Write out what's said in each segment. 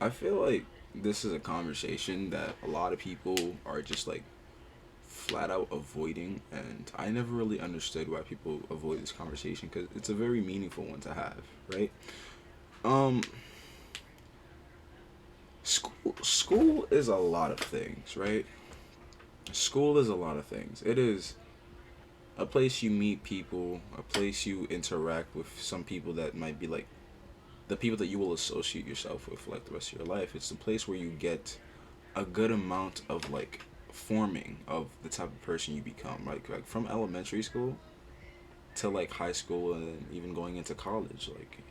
I feel like this is a conversation that a lot of people are just like flat out avoiding, and I never really understood why people avoid this conversation because it's a very meaningful one to have, right? Um, school is a lot of things, right? School is a lot of things. It is a place you meet people, a place you interact with some people that might be like the people that you will associate yourself with for like the rest of your life. It's a place where you get a good amount of like forming of the type of person you become, like from elementary school to like high school and even going into college. Like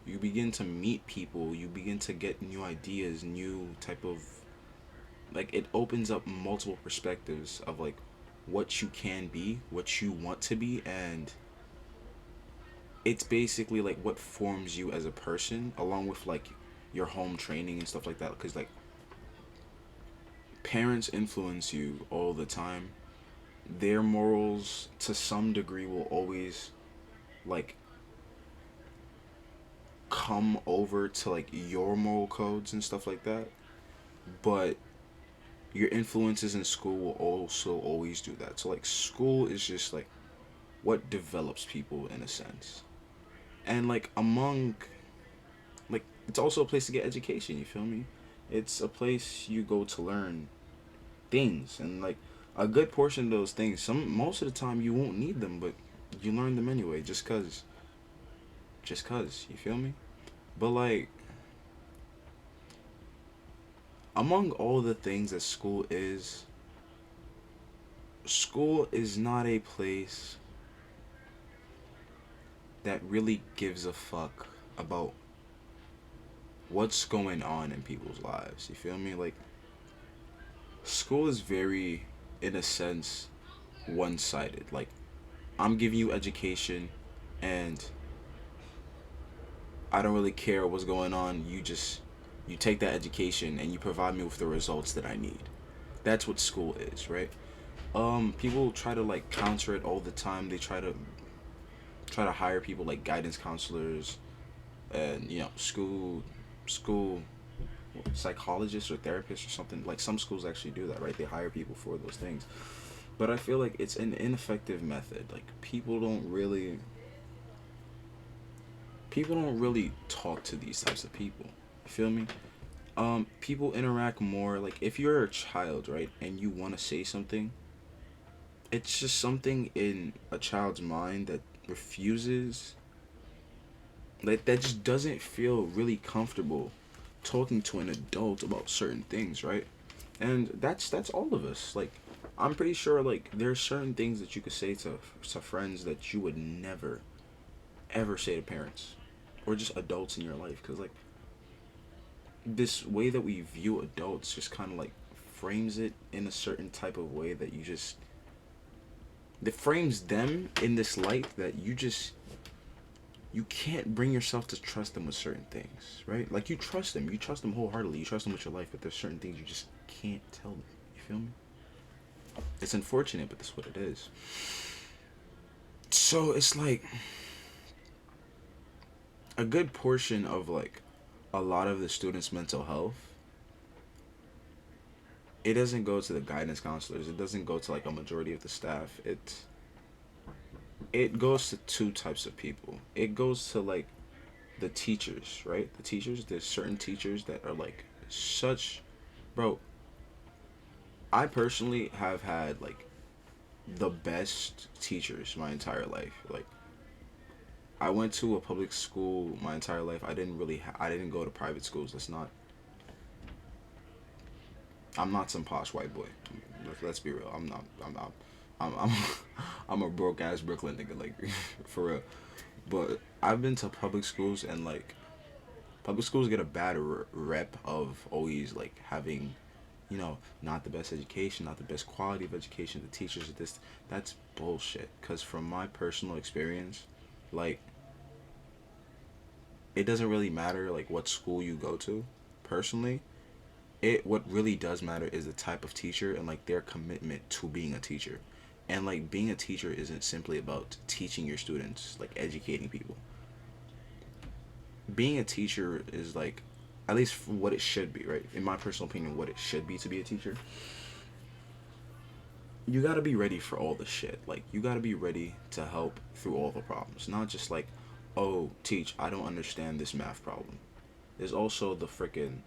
you begin to meet people, you begin to get new ideas, new type of like it opens up multiple perspectives of like what you can be, what you want to be, and it's basically like what forms you as a person along with like your home training and stuff like that, because like parents influence you all the time. Their morals to some degree will always like come over to like your moral codes and stuff like that, but your influences in school will also always do that. So like school is just like what develops people in a sense, and like among like it's also a place to get education, you feel me? It's a place you go to learn things, and like a good portion of those things, some most of the time you won't need them, but you learn them anyway just cuz, you feel me? But like among all the things that school is not a place that really gives a fuck about what's going on in people's lives, you feel me? Like school is very, in a sense, one-sided. Like I'm giving you education, and I don't really care what's going on. You take that education and you provide me with the results that I need. That's what school is, right? People try to like counter it all the time. They try to hire people like guidance counselors and school psychologists or therapists or something. Like some schools actually do that, right? They hire people for those things. But I feel like it's an ineffective method. Like people don't really talk to these types of people. You feel me? People interact more like if you're a child, right, and you want to say something, it's just something in a child's mind that refuses, like that just doesn't feel really comfortable talking to an adult about certain things, right? And that's all of us. Like I'm pretty sure like there's certain things that you could say to friends that you would never ever say to parents or just adults in your life, because like this way that we view adults just kind of like frames it in a certain type of way that you just that frames them in this light that you can't bring yourself to trust them with certain things, right? Like you trust them wholeheartedly, you trust them with your life, but there's certain things you just can't tell them. You feel me? It's unfortunate, but that's what it is. So it's like a good portion of like a lot of the students' mental health, it doesn't go to the guidance counselors. It doesn't go to like a majority of the staff. It goes to two types of people. It goes to like the teachers, right? The teachers. There's certain teachers that are like such, bro. I personally have had like the best teachers my entire life. Like I went to a public school my entire life. I didn't go to private schools. I'm not some posh white boy. Let's be real. I'm not. I'm I'm a broke ass Brooklyn nigga, like for real. But I've been to public schools, and like public schools get a bad rep of always like having, not the best education, not the best quality of education. The teachers are this. That's bullshit. Cause from my personal experience, like it doesn't really matter like what school you go to. Personally, it what really does matter is the type of teacher and like their commitment to being a teacher. And like being a teacher isn't simply about teaching your students, like educating people. Being a teacher is like at least for what it should be, right? In my personal opinion, what it should be to be a teacher. You gotta be ready for all the shit. Like, you gotta be ready to help through all the problems. Not just like, oh, teach, I don't understand this math problem. There's also the freaking,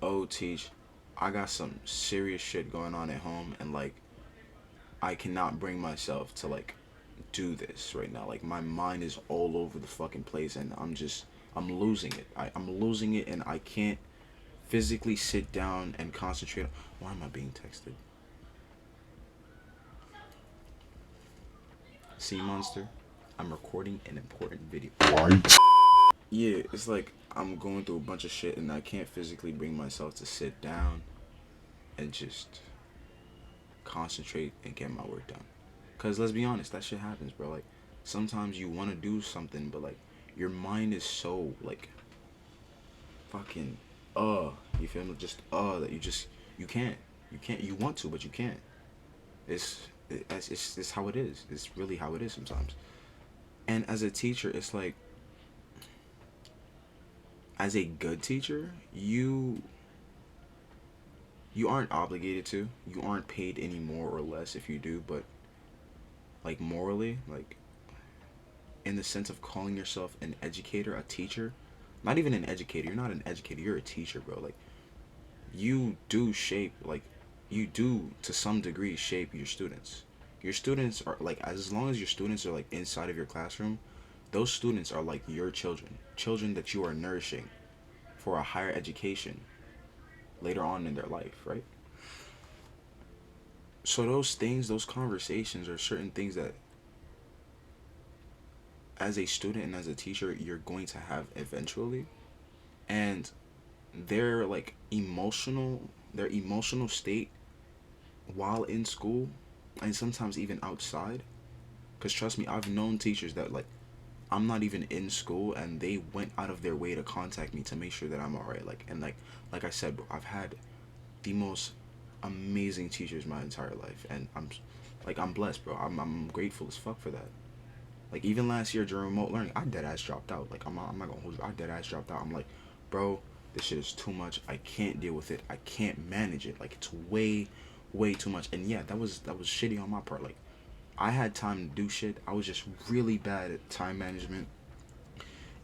oh, teach, I got some serious shit going on at home, and like, I cannot bring myself to like do this right now. Like, my mind is all over the fucking place, and I'm losing it. I'm losing it, and I can't physically sit down and concentrate. Why am I being texted? See, monster, I'm recording an important video. Why? Yeah, it's like I'm going through a bunch of shit, and I can't physically bring myself to sit down and just concentrate and get my work done. Cause let's be honest, that shit happens, bro. Like, sometimes you want to do something, but like your mind is so like fucking you feel me? Just that you can't. You want to, but you can't. It's how it is. It's really how it is sometimes. And as a teacher, it's like, as a good teacher, you aren't obligated to. You aren't paid any more or less if you do, but like morally, like in the sense of calling yourself an educator, a teacher, not even an educator. You're not an educator. You're a teacher, bro. Like, you do shape, like, you do to some degree shape your students. Your students are like, as long as your students are like inside of your classroom, those students are like your children that you are nourishing for a higher education later on in their life, right? So those things, those conversations are certain things that as a student and as a teacher you're going to have eventually. And their like their emotional state while in school, and sometimes even outside, because trust me, I've known teachers that like, I'm not even in school and they went out of their way to contact me to make sure that I'm all right. Like, and like I said, bro, I've had the most amazing teachers my entire life, and I'm blessed, bro. I'm grateful as fuck for that. Like, even last year during remote learning, I dead ass dropped out. Like, I'm not gonna hold you. I dead ass dropped out. I'm like, bro, this shit is too much. I can't deal with it. I can't manage it. Like, it's way too much. And yeah, that was shitty on my part. Like, I had time to do shit. I was just really bad at time management.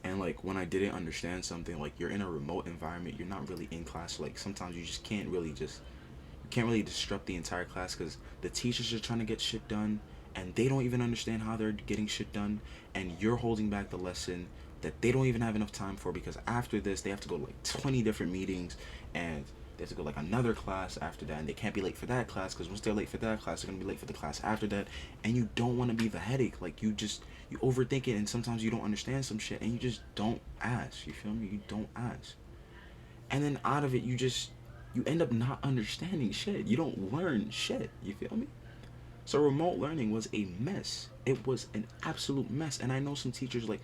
And like, when I didn't understand something, like, you're in a remote environment, you're not really in class. Like, sometimes you just can't really disrupt the entire class because the teachers are trying to get shit done, and they don't even understand how they're getting shit done, and you're holding back the lesson that they don't even have enough time for, because after this they have to go to like 20 different meetings, and they have to go like another class after that, and they can't be late for that class because once they're late for that class they're gonna be late for the class after that. And you don't want to be the headache. Like, you overthink it, and sometimes you don't understand some shit and you just don't ask. You feel me? You don't ask, and then out of it you end up not understanding shit. You don't learn shit. You feel me? So remote learning was a mess. It was an absolute mess. And I know some teachers, like,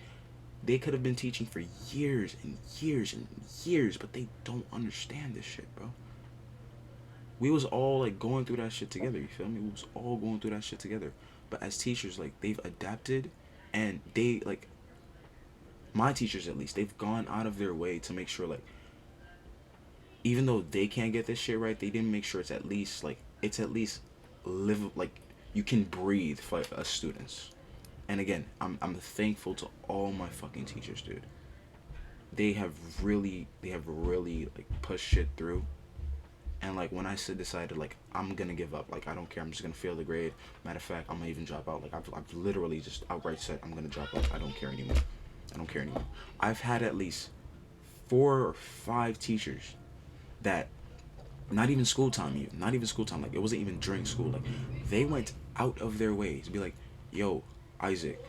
they could have been teaching for years and years and years, but they don't understand this shit, bro. We was all like going through that shit together. You feel me? We was all going through that shit together. But as teachers, like, they've adapted, and they like, my teachers at least, they've gone out of their way to make sure, like, even though they can't get this shit right, they didn't make sure it's at least live, like, you can breathe for us students. And again, I'm thankful to all my fucking teachers, dude. They have really like pushed shit through. And like, when I decided like, I'm gonna give up, like, I don't care, I'm just gonna fail the grade. Matter of fact, I'm gonna even drop out. Like, I've literally just outright said I'm gonna drop out. I don't care anymore. I don't care anymore. I've had at least 4 or 5 teachers that, not even school time, like, it wasn't even during school, like, they went out of their way to be like, yo, Isaac,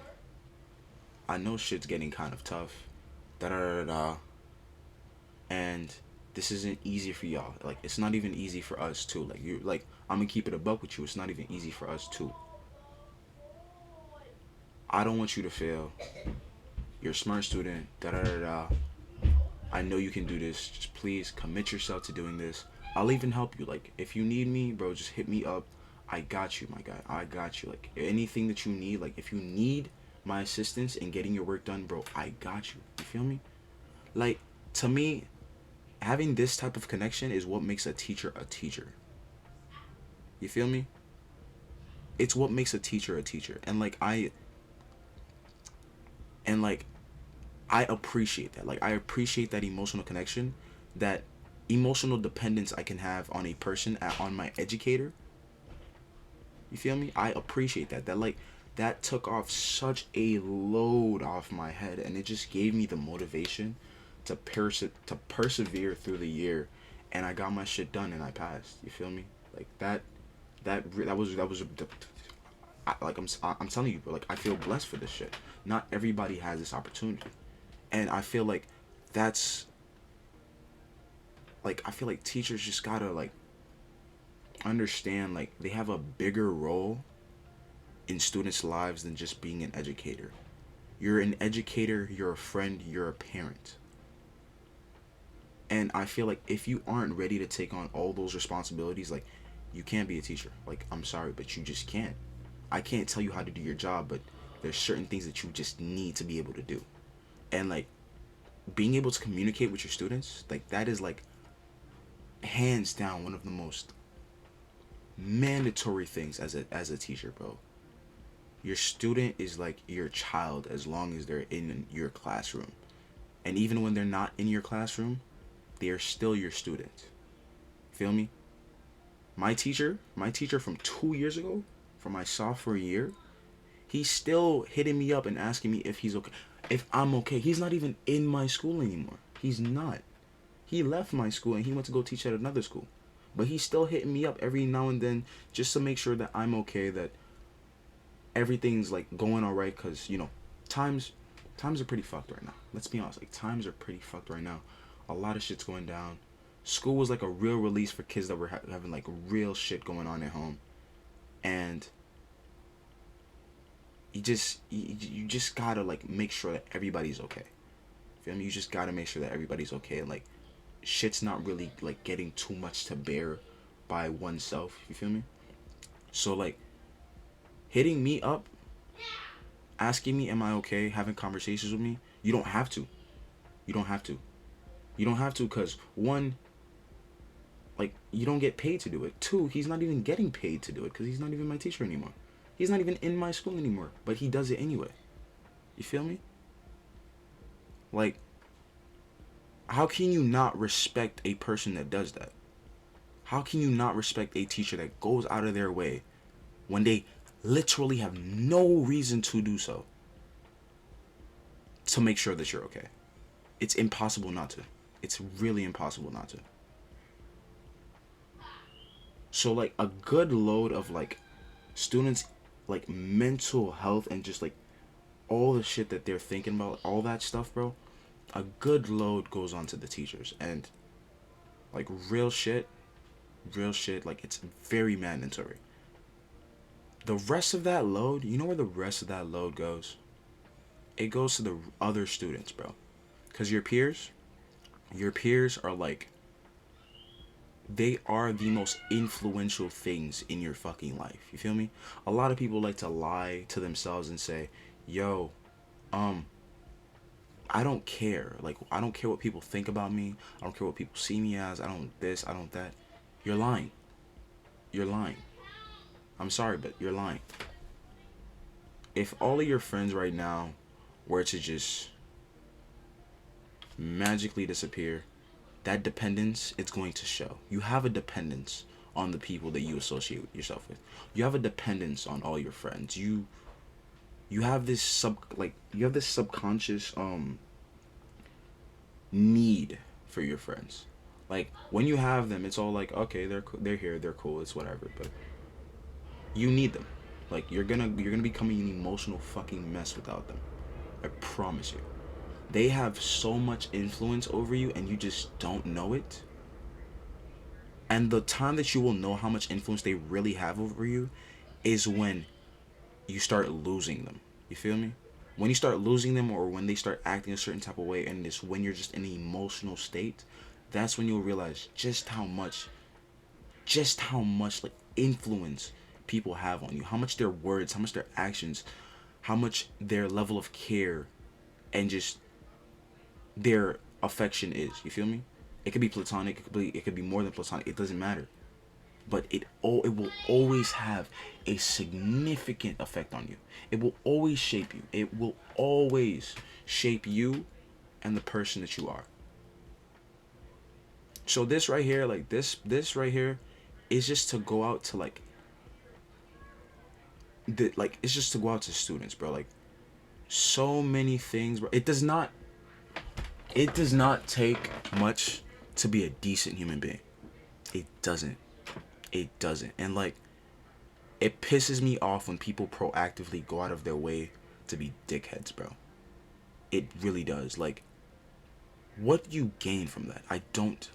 I know shit's getting kind of tough, da da da da, and this isn't easy for y'all. Like, it's not even easy for us too. Like, you, like, I'm gonna keep it a buck with you. It's not even easy for us too. I don't want you to fail. You're a smart student. Da da da da. I know you can do this. Just please commit yourself to doing this. I'll even help you. Like, if you need me, bro, just hit me up. I got you, my guy. I got you. Like, anything that you need, like, if you need my assistance in getting your work done, bro, I got you. You feel me? Like, to me, having this type of connection is what makes a teacher a teacher. You feel me? It's what makes a teacher a teacher. And like I appreciate that. Like I appreciate that emotional connection, that emotional dependence I can have on a person on my educator. You feel me? I appreciate that. That took off such a load off my head, and it just gave me the motivation to persevere through the year, and I got my shit done and I passed. You feel me? Like that was I'm telling you, bro. Like I feel blessed for this shit. Not everybody has this opportunity, and I feel like that's I feel like teachers just gotta understand they have a bigger role in students' lives than just being an educator. You're an educator, you're a friend, you're a parent. And I feel like if you aren't ready to take on all those responsibilities, you can't be a teacher. I'm sorry, but you just can't. I can't tell you how to do your job, but there's certain things that you just need to be able to do. And being able to communicate with your students, that is hands down one of the most mandatory things as a teacher, bro. Your student is like your child as long as they're in your classroom. And even when they're not in your classroom, they are still your student. Feel me? My teacher from 2 years ago, from my sophomore year, he's still hitting me up and asking me if he's okay, if I'm okay. He's not even in my school anymore. He's not. He left my school and he went to go teach at another school. But he's still hitting me up every now and then just to make sure that I'm okay, that everything's going all right, cuz times are pretty fucked right now. Let's be honest, times are pretty fucked right now. A lot of shit's going down. School was a real release for kids that were having real shit going on at home. And you just gotta make sure that everybody's okay. Feel me? You just gotta make sure that everybody's okay, and shit's not really getting too much to bear by oneself. You feel me? So hitting me up, asking me am I okay, having conversations with me, you don't have to. You don't have to. You don't have to, because one, you don't get paid to do it. Two, he's not even getting paid to do it because he's not even my teacher anymore. He's not even in my school anymore, but he does it anyway. You feel me? How can you not respect a person that does that? How can you not respect a teacher that goes out of their way when they literally have no reason to do so to make sure that you're okay? It's impossible not to. It's really impossible not to. So a good load of students mental health and just all the shit that they're thinking about, all that stuff, bro, a good load goes on to the teachers. And real shit, it's very mandatory. The rest of that load, you know where the rest of that load goes? It goes to the other students, bro. Because your peers are they are the most influential things in your fucking life. You feel me? A lot of people like to lie to themselves and say, yo, I don't care. I don't care what people think about me. I don't care what people see me as. I don't this, I don't that. You're lying. You're lying. I'm sorry, but you're lying. If all of your friends right now were to just magically disappear, that dependence, it's going to show. You have a dependence on the people that you associate yourself with. You have a dependence on all your friends. You have this subconscious need for your friends. When you have them, it's all okay, they're here, they're cool, it's whatever, but you need them. You're gonna become an emotional fucking mess without them. I promise you. They have so much influence over you and you just don't know it. And the time that you will know how much influence they really have over you is when you start losing them. You feel me? When you start losing them, or when they start acting a certain type of way, and it's when you're just in an emotional state, that's when you'll realize just how much influence people have on you. How much their words, how much their actions, how much their level of care and just their affection is. You feel me? It could be platonic. It could be more than platonic. It doesn't matter. But it will always have a significant effect on you. It will always shape you. It will always shape you and the person that you are. So this right here, like this right here, is just to go out to like it's just to go out to students, bro. Like so many things, bro. It does not take much to be a decent human being. It doesn't. It doesn't. And like it pisses me off when people proactively go out of their way to be dickheads, bro. It really does. Like what do you gain from that? I don't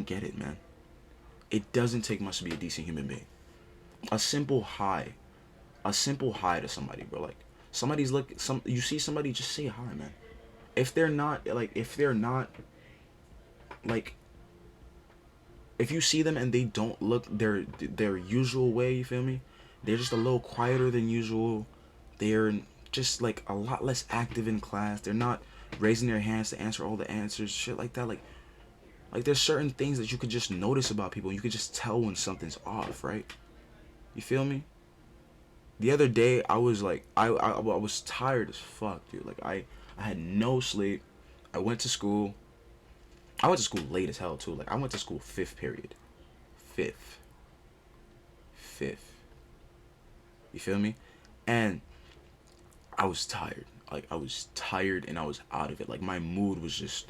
get it, man. It doesn't take much to be a decent human being. A simple hi. A simple hi to somebody, bro. Like you see somebody, just say hi, man. If they're not like if you see them and they don't look their usual way, you feel me? They're just a little quieter than usual. They're just like a lot less active in class. They're not raising their hands to answer all the answers, shit like that. Like there's certain things that you could just notice about people. You could just tell when something's off, right? You feel me? The other day I was like I was tired as fuck, dude. Like I had no sleep. I went to school. I went to school late as hell too. Like I went to school fifth period. Fifth. Fifth. You feel me? And I was tired. Like I was tired and I was out of it. Like my mood was just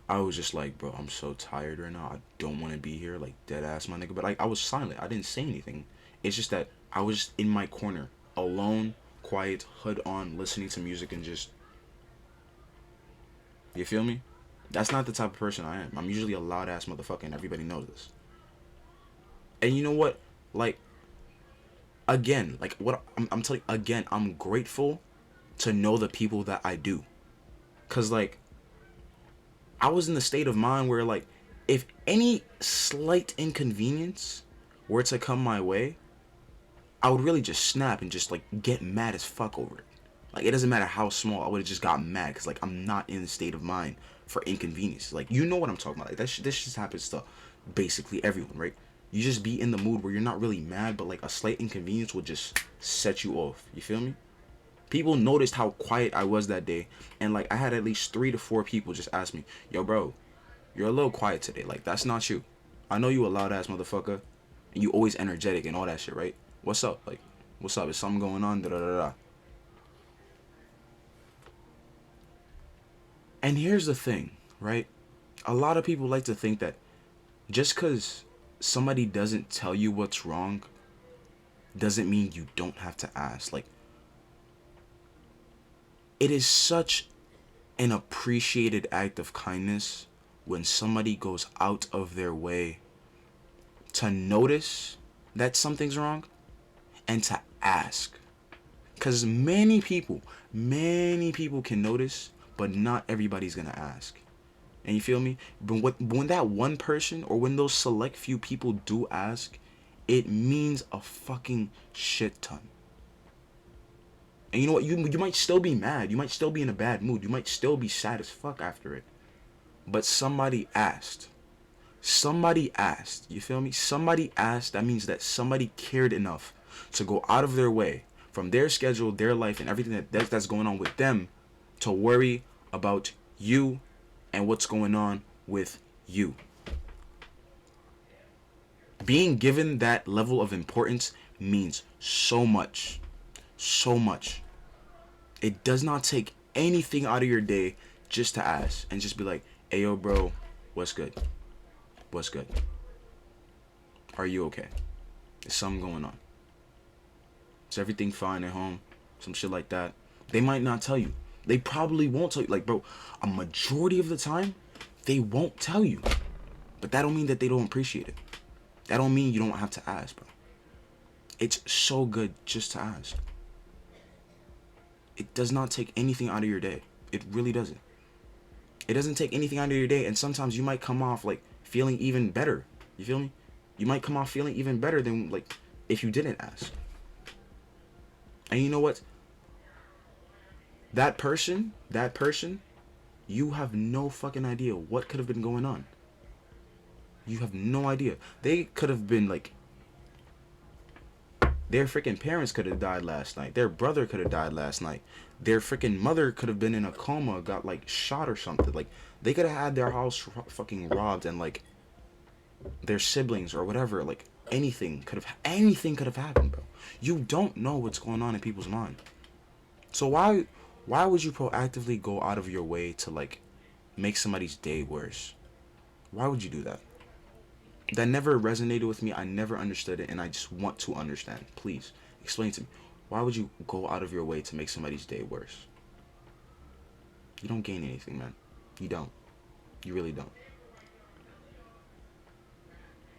I was just like, bro, I'm so tired right now. I don't want to be here. Like dead ass my nigga. But I was silent. I didn't say anything. It's just that I was just in my corner, alone, quiet, hood on, listening to music and just you feel me? That's not the type of person I am. I'm usually a loud ass motherfucker and everybody knows this. And you know what? Like again, like what I'm telling you again, I'm grateful to know the people that I do. Cause like I was in the state of mind where like if any slight inconvenience were to come my way, I would really just snap and just like get mad as fuck over it. Like it doesn't matter how small, I would have just got mad because like I'm not in the state of mind for inconvenience. Like you know what I'm talking about. Like this just happens to basically everyone, right? You just be in the mood where you're not really mad, but like a slight inconvenience would just set you off. You feel me? People noticed how quiet I was that day, and like I had at least 3 to 4 people just ask me, "Yo, bro, you're a little quiet today. Like that's not you. I know you a loud ass motherfucker, and you always energetic and all that shit, right? What's up? Like, what's up? Is something going on? Da da da da." And here's the thing, right? A lot of people like to think that just because somebody doesn't tell you what's wrong doesn't mean you don't have to ask. Like, it is such an appreciated act of kindness when somebody goes out of their way to notice that something's wrong and to ask. Because many people can notice, but not everybody's gonna ask. And you feel me? But when that one person or when those select few people do ask, it means a fucking shit ton. And you know what? You might still be mad. You might still be in a bad mood. You might still be sad as fuck after it. But somebody asked. Somebody asked. You feel me? Somebody asked. That means that somebody cared enough to go out of their way from their schedule, their life, and everything that's going on with them to worry about you and what's going on with you. Being given that level of importance means so much. So much. It does not take anything out of your day just to ask and just be like, "Hey, yo, bro, what's good? What's good? Are you okay? Is something going on? Is everything fine at home?" Some shit like that. They might not tell you. They probably won't tell you. Like, bro, a majority of the time, they won't tell you. But that don't mean that they don't appreciate it. That don't mean you don't have to ask, bro. It's so good just to ask. It does not take anything out of your day. It really doesn't. It doesn't take anything out of your day, and sometimes you might come off like feeling even better. You feel me? You might come off feeling even better than like if you didn't ask. And you know what? That person You have no fucking idea what could have been going on. You have no idea. They could have been like, their freaking parents could have died last night. Their brother could have died last night. Their freaking mother could have been in a coma, got like shot or something. Like, they could have had their house fucking robbed, and like their siblings or whatever. Like, anything could have happened, bro. You don't know what's going on in people's mind. So why would you proactively go out of your way to like make somebody's day worse? Why would you do that? That never resonated with me. I never understood it, and I just want to understand. Please explain to me. Why would you go out of your way to make somebody's day worse? You don't gain anything, man. You don't. You really don't.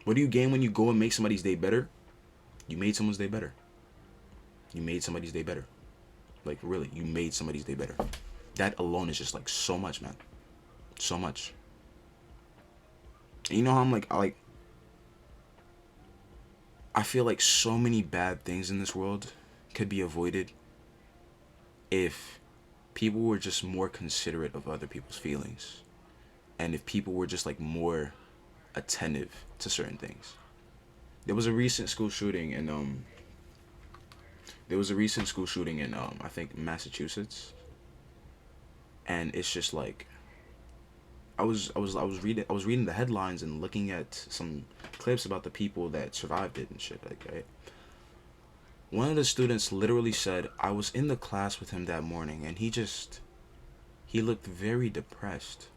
What do you gain when you go and make somebody's day better? You made someone's day better. You made somebody's day better. Like, really, you made somebody's day better. That alone is just like so much, man. So much. And you know how I'm like, I feel like so many bad things in this world could be avoided if people were just more considerate of other people's feelings, and if people were just like more attentive to certain things. There was a recent school shooting in I think Massachusetts, and it's just like I was reading the headlines and looking at some clips about the people that survived it and shit like that. One of the students literally said, I was in the class with him that morning, and he looked very depressed.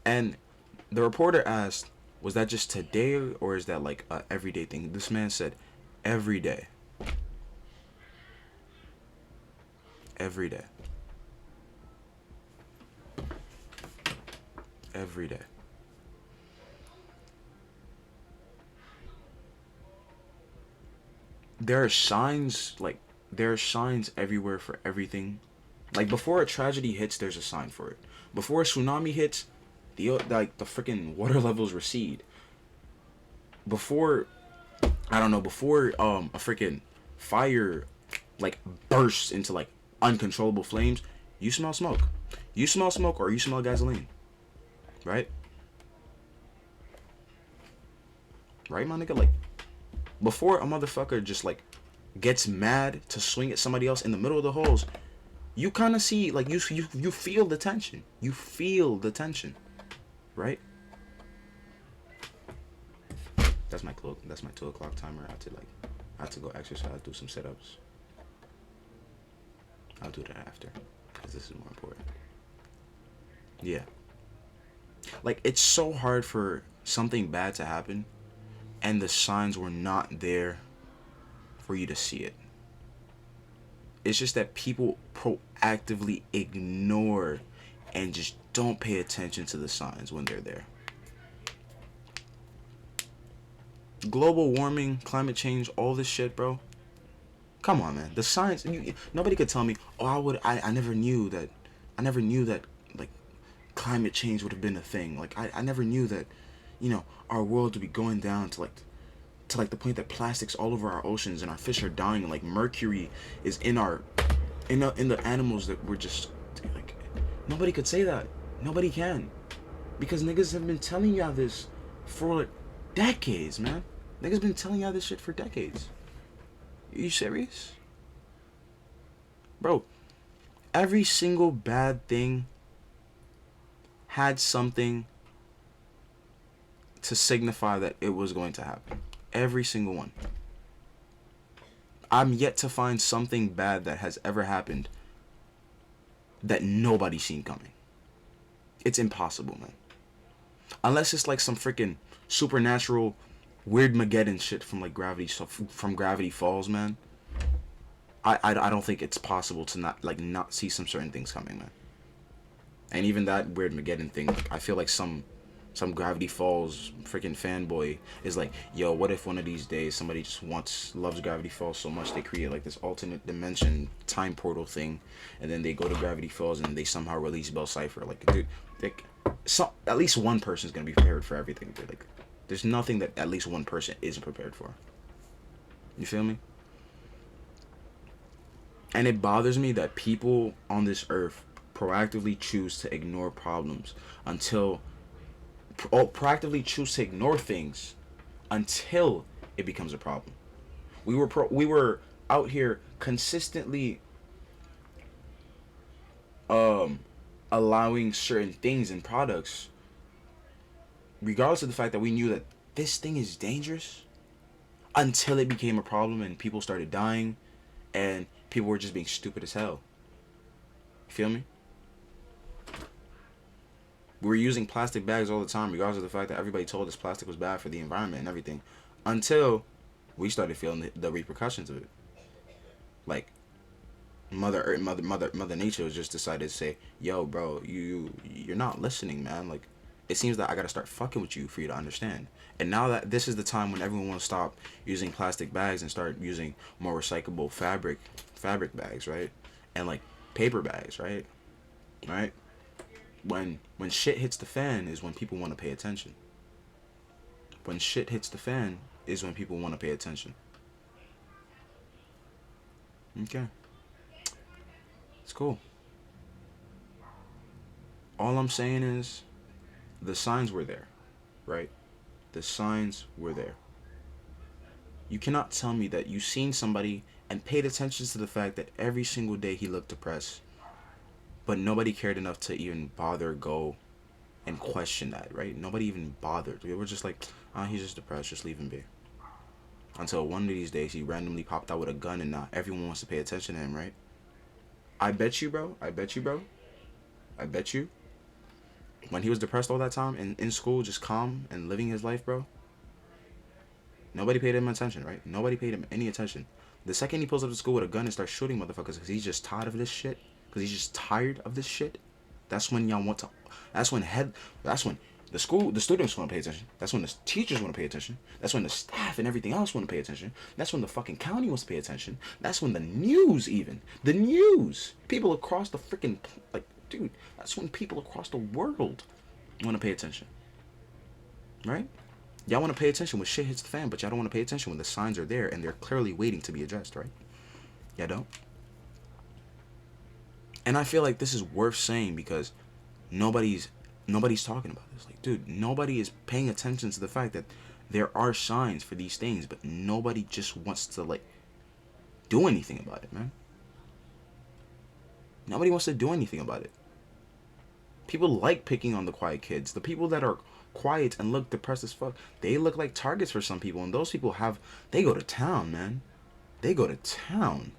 And the reporter asked, was that just today, or is that like a everyday thing? This man said, every day. Every day. Every day. There are signs everywhere for everything. Like, before a tragedy hits, there's a sign for it. Before a tsunami hits, the freaking water levels recede. Before a freaking fire like bursts into like uncontrollable flames, you smell smoke. You smell smoke, or you smell gasoline. Right? Right, my nigga? Like, before a motherfucker just like gets mad to swing at somebody else in the middle of the halls, you kind of see, like, you feel the tension. You feel the tension. Right? That's my 2 o'clock timer. I have to go exercise, do some sit-ups. I'll do that after, because this is more important. Yeah. Like, it's so hard for something bad to happen, and the signs were not there for you to see it. It's just that people proactively ignore and just don't pay attention to the signs when they're there. Global warming, climate change, all this shit, bro. Come on, man. The signs. Nobody could tell me, oh, I never knew that like climate change would have been a thing. Like, I never knew that, our world would be going down to the point that plastics all over our oceans and our fish are dying, and like mercury is in the animals that we're just like. Nobody could say that. Nobody can, because niggas have been telling y'all this for like decades, man. Niggas been telling y'all this shit for decades. Are you serious? Bro, every single bad thing had something to signify that it was going to happen. Every single one. I'm yet to find something bad that has ever happened that nobody's seen coming. It's impossible, man. Unless it's like some freaking supernatural weird Mageddon shit from like Gravity Falls, man. I don't think it's possible to not see some certain things coming, man. And even that weird Mageddon thing, I feel like some Gravity Falls freaking fanboy is like, yo, what if one of these days somebody just loves Gravity Falls so much they create like this alternate dimension time portal thing, and then they go to Gravity Falls and they somehow release Bell Cypher. Like, dude, at least one person's gonna be prepared for everything, dude. Like, there's nothing that at least one person isn't prepared for. You feel me? And it bothers me that people on this earth proactively choose to ignore problems until proactively choose to ignore things until it becomes a problem. We were out here consistently um allowing certain things and products regardless of the fact that we knew that this thing is dangerous until it became a problem and people started dying and people were just being stupid as hell. You feel me? We were using plastic bags all the time regardless of the fact that everybody told us plastic was bad for the environment and everything until we started feeling the repercussions of it. Like Mother Earth, Mother Nature was just decided to say, "Yo, bro, you're not listening, man. Like, it seems that I gotta start fucking with you for you to understand." And now that this is the time when everyone wants to stop using plastic bags and start using more recyclable fabric bags, right? And like paper bags, right? Right? When shit hits the fan is when people want to pay attention. When shit hits the fan is when people want to pay attention. Okay, it's cool. All I'm saying is the signs were there, right? The signs were there. You cannot tell me that you seen somebody and paid attention to the fact that every single day he looked depressed, but nobody cared enough to even bother go and question that, right? Nobody even bothered. We were just like, he's just depressed, just leave him be. Until one of these days he randomly popped out with a gun and now everyone wants to pay attention to him, right? I bet you, bro. I bet you, bro. I bet you. When he was depressed all that time and in school, just calm and living his life, bro, nobody paid him attention, right? Nobody paid him any attention. The second he pulls up to school with a gun and starts shooting motherfuckers because he's just tired of this shit, because he's just tired of this shit, that's when y'all want to. That's when the students want to pay attention. That's when the teachers want to pay attention. That's when the staff and everything else want to pay attention. That's when the fucking county wants to pay attention. That's when the news, the news, people across the freaking, like, dude, that's when people across the world want to pay attention, right? Y'all want to pay attention when shit hits the fan, but y'all don't want to pay attention when the signs are there and they're clearly waiting to be addressed, right? Y'all don't. And I feel like this is worth saying because nobody's talking about this. Like, dude, nobody is paying attention to the fact that there are signs for these things, but nobody just wants to, like, do anything about it, man. Nobody wants to do anything about it. People like picking on the quiet kids. The people that are quiet and look depressed as fuck, they look like targets for some people, and those people they go to town, man. They go to town.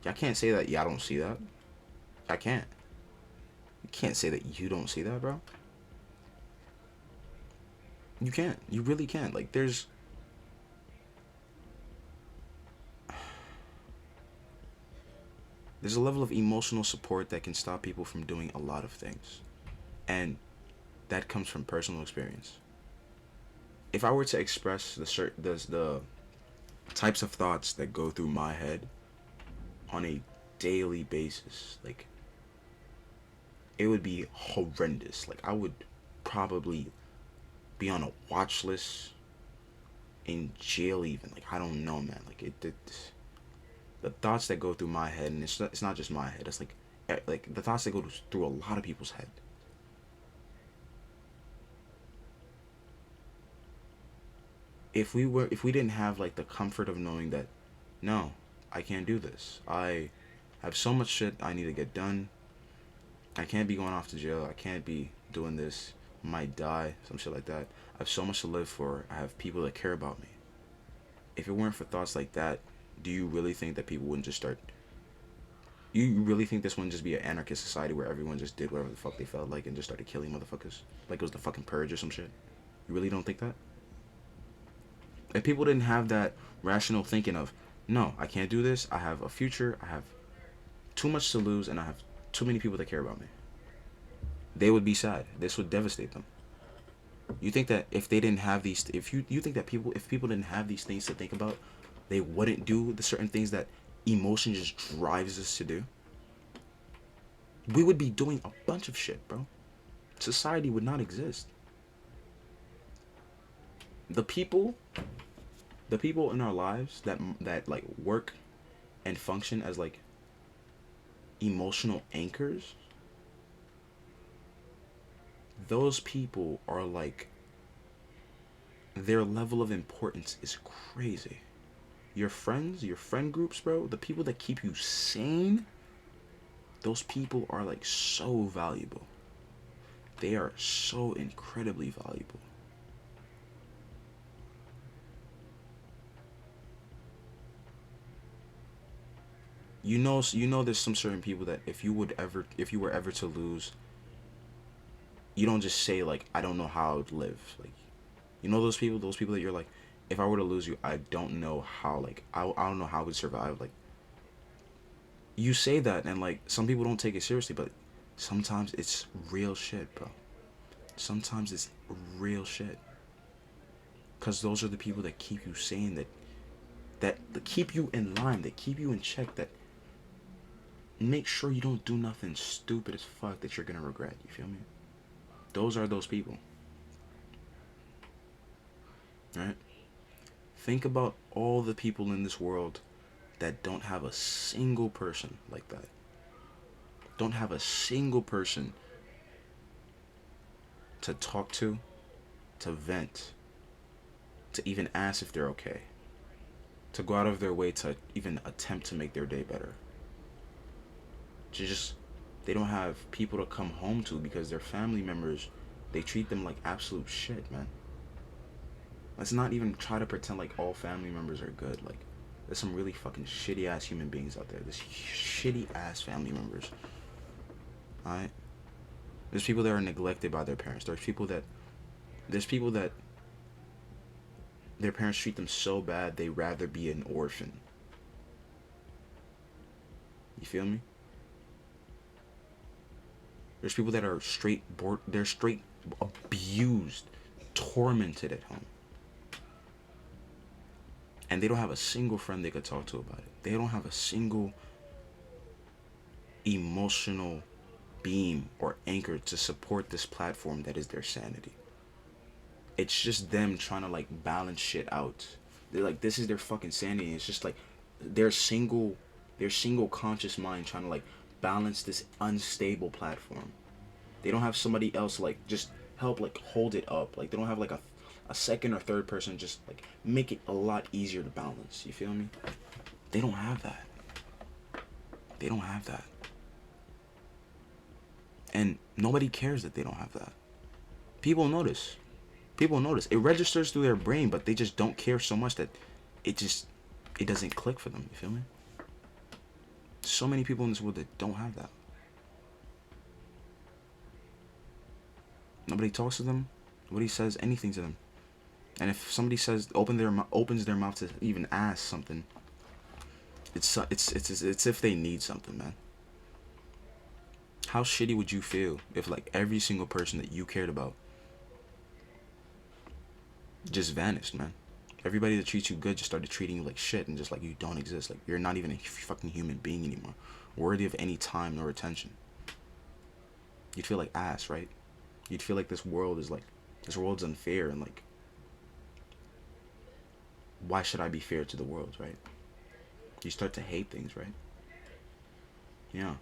Y'all can't say that y'all don't see that. I can't. You can't say that you don't see that, bro. You can't. You really can't. Like, there's a level of emotional support that can stop people from doing a lot of things. And that comes from personal experience. If I were to express the types of thoughts that go through my head on a daily basis, like, it would be horrendous. Like, I would probably be on a watch list, in jail even. Like, I don't know, man. Like, the thoughts that go through my head, and it's not just my head. It's like the thoughts that go through a lot of people's head. If we didn't have, like, the comfort of knowing that, no, I can't do this. I have so much shit I need to get done. I can't be going off to jail. I can't be doing this. I might die, some shit like that. I have so much to live for. I have people that care about me. If it weren't for thoughts like that, do you really think that people wouldn't just start... You really think this wouldn't just be an anarchist society where everyone just did whatever the fuck they felt like and just started killing motherfuckers? Like it was the fucking purge or some shit? You really don't think that? If people didn't have that rational thinking of, no, I can't do this, I have a future, I have too much to lose, and I have too many people that care about me, they would be sad. This would devastate them. You think that if they didn't have these, if you think that if people didn't have these things to think about, they wouldn't do the certain things that emotion just drives us to do? We would be doing a bunch of shit, bro. Society would not exist. The people The people in our lives that like work and function as like emotional anchors, those people are like, their level of importance is crazy. Your friends, your friend groups, bro, the people that keep you sane, those people are like so valuable. They are so incredibly valuable. There's some certain people that if you were ever to lose, you don't just say like, I don't know how I would live. Like, those people that you're like, if I were to lose you, I don't know how, like, I don't know how I would survive. Like, you say that, and like some people don't take it seriously, but sometimes it's real shit, bro. Sometimes it's real shit. Cause those are the people that keep you sane, that keep you in line, that keep you in check, that make sure you don't do nothing stupid as fuck that you're gonna regret. You feel me? Those are those people, right? Think about all the people in this world that don't have a single person like that. Don't have a single person to talk to vent, to even ask if they're okay, to go out of their way to even attempt to make their day better. To just, they don't have people to come home to because their family members, they treat them like absolute shit, man. Let's not even try to pretend like all family members are good. Like, there's some really fucking shitty ass human beings out there. There's shitty ass family members. Alright? There's people that are neglected by their parents. There's people that their parents treat them so bad they rather be an orphan. You feel me? There's people that are they're straight abused, tormented at home. And they don't have a single friend they could talk to about it. They don't have a single emotional beam or anchor to support this platform that is their sanity. It's just them trying to like balance shit out. They're like, this is their fucking sanity. It's just like their single conscious mind trying to like balance this unstable platform. They don't have somebody else like just help like hold it up. Like, they don't have like a second or third person just like make it a lot easier to balance. You feel me? They don't have that. They don't have that. And nobody cares that they don't have that. People notice. People notice. It registers through their brain, but they just don't care so much that it doesn't click for them. You feel me? So many people in this world that don't have that. Nobody talks to them. Nobody says anything to them. And if somebody opens their mouth to even ask something, it's as if they need something, man. How shitty would you feel if like every single person that you cared about just vanished, man? Everybody that treats you good just started treating you like shit and just like you don't exist. Like, you're not even a fucking human being anymore, worthy of any time nor attention. You'd feel like ass, right? You'd feel like this world's unfair, and like, why should I be fair to the world, right? You start to hate things, right? Yeah.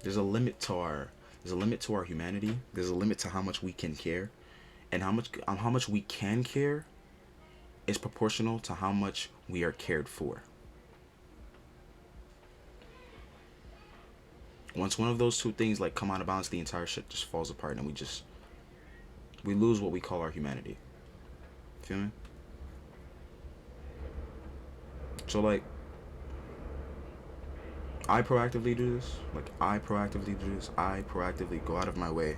There's a limit to our humanity. There's a limit to how much we can care, and how much we can care is proportional to how much we are cared for. Once one of those two things like come out of balance, the entire shit just falls apart, and we lose what we call our humanity. Feel me? So like, I proactively do this. Like, I proactively go out of my way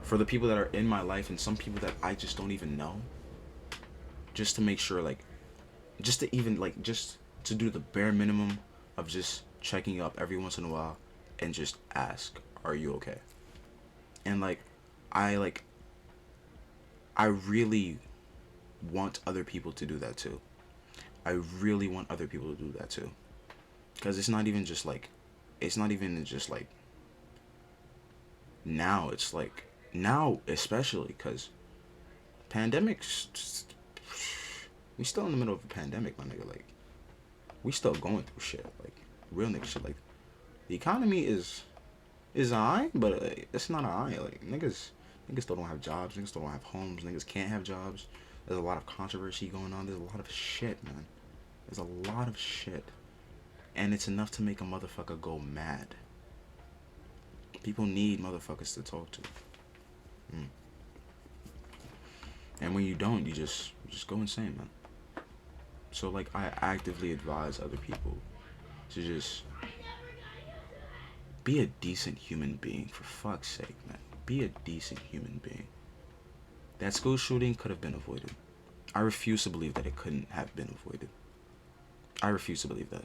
for the people that are in my life and some people that I just don't even know, just to make sure, like, just to do the bare minimum of just checking up every once in a while and just ask, are you okay? And like, I like I really want other people to do that too. I really want other people to do that too. Because it's not even just like now. It's like now, especially because pandemics, We still in the middle of a pandemic, my nigga. Like, we still going through shit. Like, real nigga shit. Like, the economy is alright, but it's not alright. Like, niggas still don't have jobs. Niggas still don't have homes. Niggas can't have jobs. There's a lot of controversy going on. There's a lot of shit, man. There's a lot of shit. And it's enough to make a motherfucker go mad. People need motherfuckers to talk to. And when you don't, you just go insane, man. So, like, I actively advise other people to just be a decent human being, for fuck's sake, man. Be a decent human being. That school shooting could have been avoided. I refuse to believe that it couldn't have been avoided. I refuse to believe that.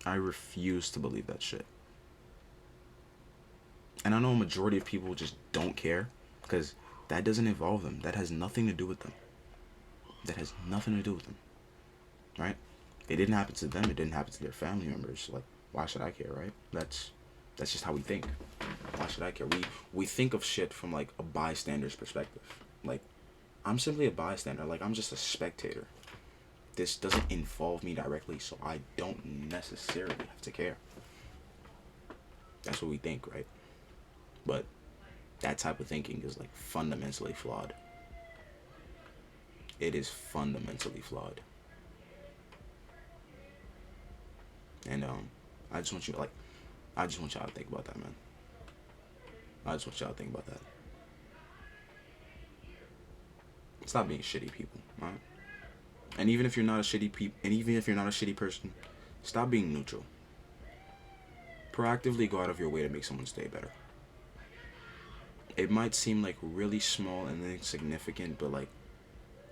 I refuse to believe that shit. And I know a majority of people just don't care, because that doesn't involve them. That has nothing to do with them. That has nothing to do with them. Right? It didn't happen to them. It didn't happen to their family members. Like, why should I care, right? That's just how we think. Why should I care? We think of shit from, like, a bystander's perspective. Like, I'm simply a bystander. Like, I'm just a spectator. This doesn't involve me directly, so I don't necessarily have to care. That's what we think, right? But that type of thinking is, like, fundamentally flawed. It is fundamentally flawed. And I just want y'all to think about that, man. I just want y'all to think about that. Stop being shitty people, alright? And even if you're not a shitty person, stop being neutral. Proactively go out of your way to make someone's day better. It might seem like really small and insignificant, but, like,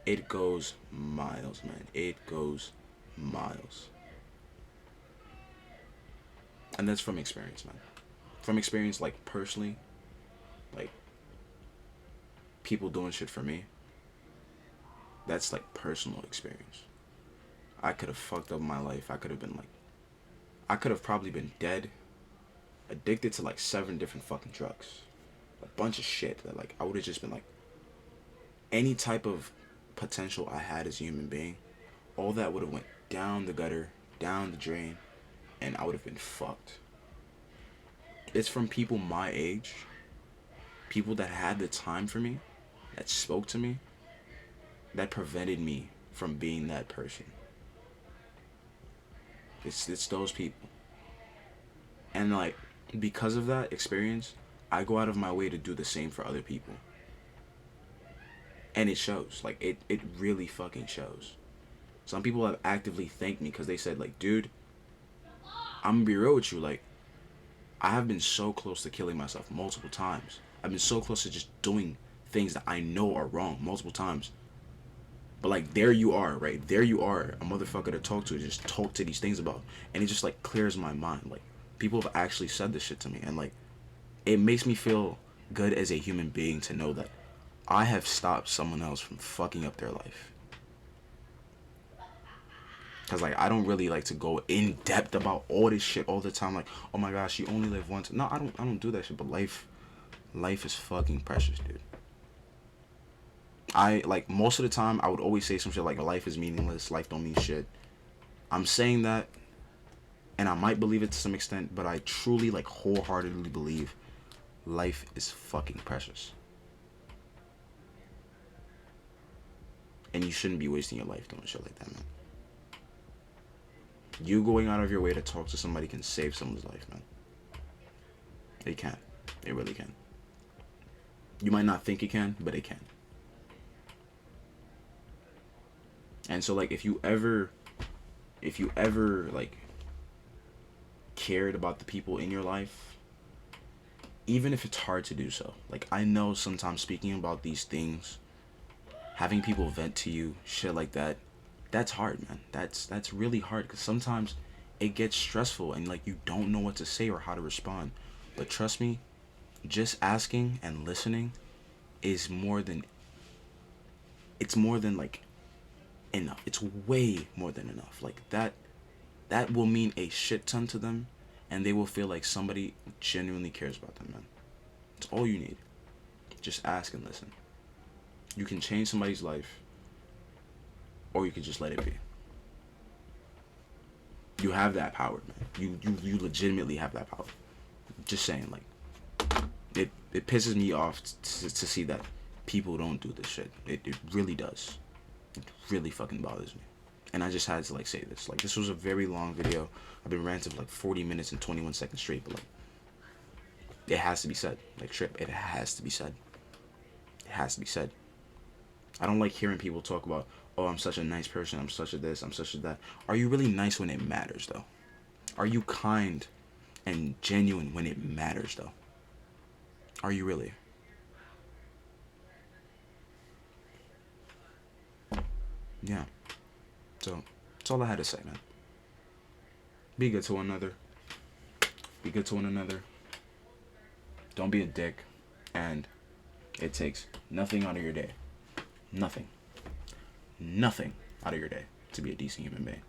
it goes miles, man. It goes miles. And that's from experience, man. From experience, like, personally, like, people doing shit for me. That's, like, personal experience. I could have fucked up my life. I could have probably been dead, addicted to, like, 7 different fucking drugs. A bunch of shit that, like, I would have just been, like, any type of potential I had as a human being, all that would have went down the gutter, down the drain, and I would have been fucked. It's from people my age, people that had the time for me, that spoke to me, that prevented me from being that person. It's those people. And, like, because of that experience, I go out of my way to do the same for other people. And it shows. Like, it really fucking shows. Some people have actively thanked me because they said, like, dude, I'm gonna be real with you, like, I have been so close to killing myself multiple times. I've been so close to just doing things that I know are wrong multiple times. But, like, there you are, right? There you are, a motherfucker to talk to, just talk to these things about. And it just, like, clears my mind. Like, people have actually said this shit to me. And, like, it makes me feel good as a human being to know that I have stopped someone else from fucking up their life. Because, like, I don't really like to go in depth about all this shit all the time. Like, oh my gosh, you only live once. No, I don't do that shit. But life is fucking precious, dude. Like, most of the time, I would always say some shit like, life is meaningless, life don't mean shit. I'm saying that, and I might believe it to some extent, but I truly, like, wholeheartedly believe life is fucking precious. And you shouldn't be wasting your life doing shit like that, man. You going out of your way to talk to somebody can save someone's life, man. It can. It really can. You might not think it can, but it can. And so, like, if you ever, like, cared about the people in your life, even if it's hard to do so, like, I know sometimes speaking about these things, having people vent to you, shit like that, that's hard, man. That's really hard, because sometimes it gets stressful and, like, you don't know what to say or how to respond. But trust me, just asking and listening is more than like enough. It's way more than enough. Like, that will mean a shit ton to them, and they will feel like somebody genuinely cares about them, man. It's all you need. Just ask and listen. You can change somebody's life or you could just let it be. You have that power, man. You legitimately have that power. Just saying, like, it pisses me off to see that people don't do this shit. It really does. It really fucking bothers me. And I just had to, like, say this. Like, this was a very long video. I've been ranting for like 40 minutes and 21 seconds straight, but like, it has to be said. Like, Trip, it has to be said. It has to be said. I don't like hearing people talk about, oh, I'm such a nice person, I'm such a this, I'm such a that. Are you really nice when it matters, though? Are you kind and genuine when it matters, though? Are you really? Yeah. So, that's all I had to say, man. Be good to one another. Be good to one another. Don't be a dick. And it takes nothing out of your day. Nothing. Nothing out of your day to be a decent human being.